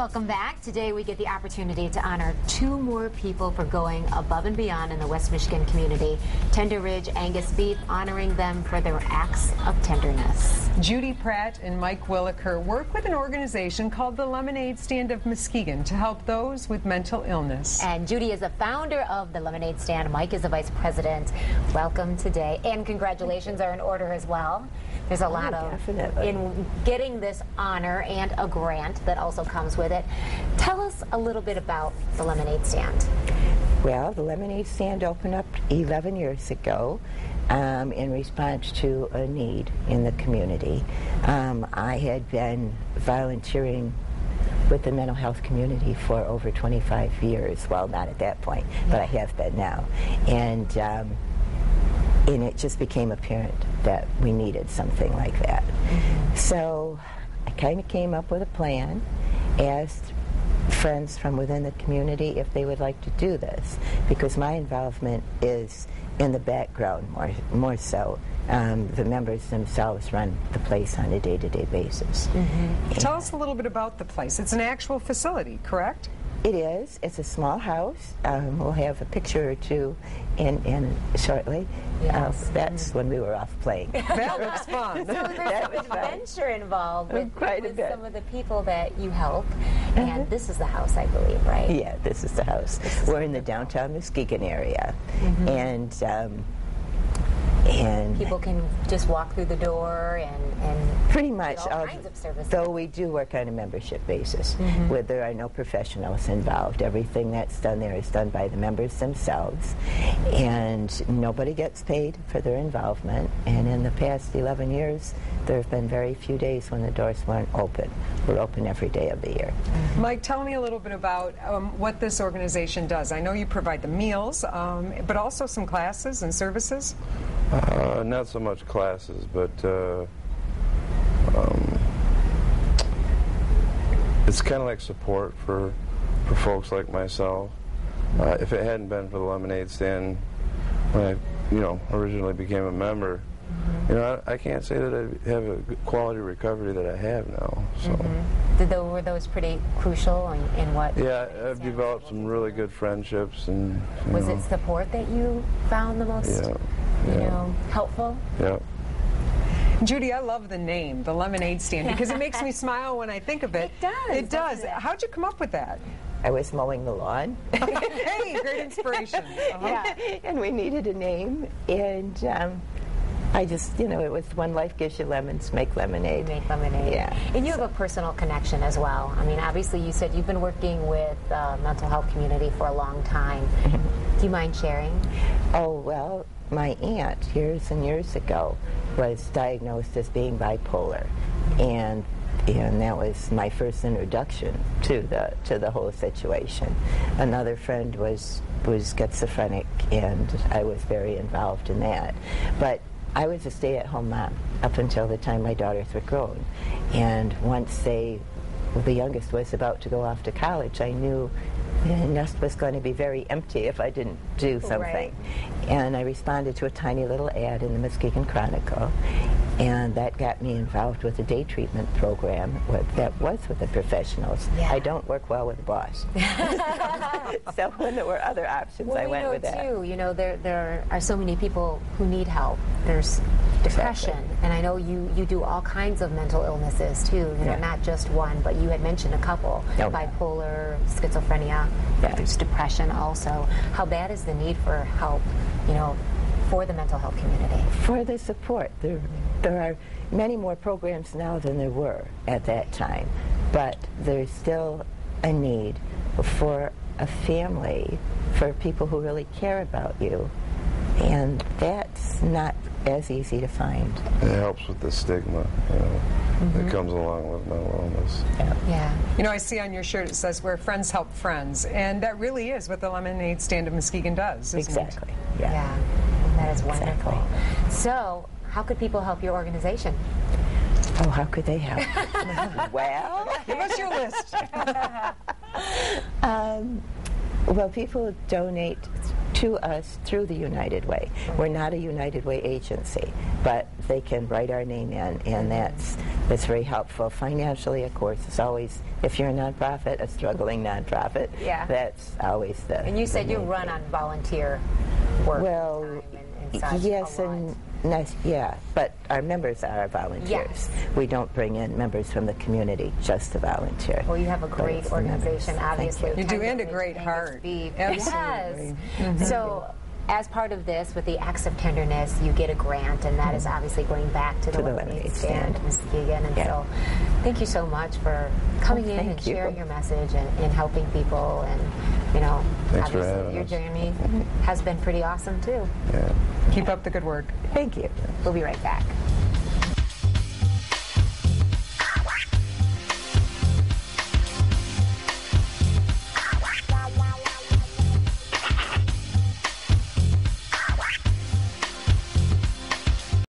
Welcome back. Today we get the opportunity to honor two more people for going above and beyond in the West Michigan community. Tender Ridge Angus Beef, honoring them for their acts of tenderness. Judy Pratt and Mike Williker work with an organization called the Lemonade Stand of Muskegon to help those with mental illness. And Judy is the founder of the Lemonade Stand. Mike is the vice president. Welcome today. And congratulations are in order as well. There's a lot of in getting this honor and a grant that also comes with it. Tell us a little bit about the Lemonade Stand. Well, the Lemonade Stand opened up 11 years ago in response to a need in the community. I had been volunteering with the mental health community for over 25 years. Well, not at that point, but I have been now. And it just became apparent that we needed something like that. So I kind of came up with a plan, asked friends from within the community if they would like to do this, because my involvement is in the background more so. The members themselves run the place on a day-to-day basis. Tell us a little bit about the place. It's an actual facility, correct? It is. It's a small house. We'll have a picture or two in shortly. Yes. That's when we were off playing. That looks fun. So there's some adventure involved with some of the people that you help. And this is the house, I believe, right? Yeah, this is the house. We're in the downtown Muskegon area. And people can just walk through the door and pretty much all kinds of services. Though we do work on a membership basis, where there are no professionals involved. Everything that's done there is done by the members themselves, and nobody gets paid for their involvement. And in the past 11 years, there have been very few days when the doors weren't open. We're open every day of the year. Mike, tell me a little bit about what this organization does. I know you provide the meals, but also some classes and services. Not so much classes, but it's kind of like support for folks like myself. If it hadn't been for the Lemonade Stand, when I originally became a member, I can't say that I have a quality recovery that I have now. So. Were those pretty crucial in what? Yeah, I've developed some really good friendships, and was it support that you found the most, helpful? Yeah. Judy, I love the name, the Lemonade Stand, because it makes me smile when I think of it. It does. It does. How'd you come up with that? I was mowing the lawn. Hey, great inspiration. And we needed a name, and I just, it was when life gives you lemons, make lemonade. Make lemonade. Yeah. And you have a personal connection as well. I mean, obviously you said you've been working with the mental health community for a long time. Do you mind sharing? Oh, well, my aunt, years and years ago, was diagnosed as being bipolar. And that was my first introduction to the whole situation. Another friend was schizophrenic, and I was very involved in that. But I was a stay-at-home mom up until the time my daughters were grown. And once the youngest was about to go off to college, I knew the nest was going to be very empty if I didn't do something. Right. And I responded to a tiny little ad in the Muskegon Chronicle, and that got me involved with a day treatment program that was with the professionals. Yeah. I don't work well with the boss. So when there were other options, I went with that. Too, there are so many people who need help. There's depression, and I know you do all kinds of mental illnesses too, not just one, but you had mentioned a couple, bipolar, schizophrenia, there's depression also. How bad is the need for help, for the mental health community? For the support. There are many more programs now than there were at that time, but there's still a need for a family, for people who really care about you, and that's not as easy to find. It helps with the stigma, that comes along with mental illness. Yeah. I see on your shirt it says where friends help friends, and that really is what the Lemonade Stand of Muskegon does, isn't Exactly. it? Yeah. That is wonderful. Exactly. So, how could people help your organization? Oh, how could they help? Well, Give us your list. well, people donate to us through the United Way. We're not a United Way agency, but they can write our name in, and that's It's very helpful financially, of course. It's always, if you're a nonprofit, a struggling nonprofit, that's always the. And you said you run on volunteer work. Well, and such yes, a lot. and yeah, but our members are volunteers. Yes. We don't bring in members from the community just to volunteer. Well, you have a great organization, obviously. You do, and a great heart. Absolutely. Yes. So, as part of this, with the Acts of Tenderness, you get a grant, and that is obviously going back to the Lemonade Stand of Muskegon. And so, thank you so much for coming in and sharing your message and helping people. And, you know, thanks for obviously your journey has been pretty awesome, too. Yeah. Keep up the good work. Thank you. We'll be right back.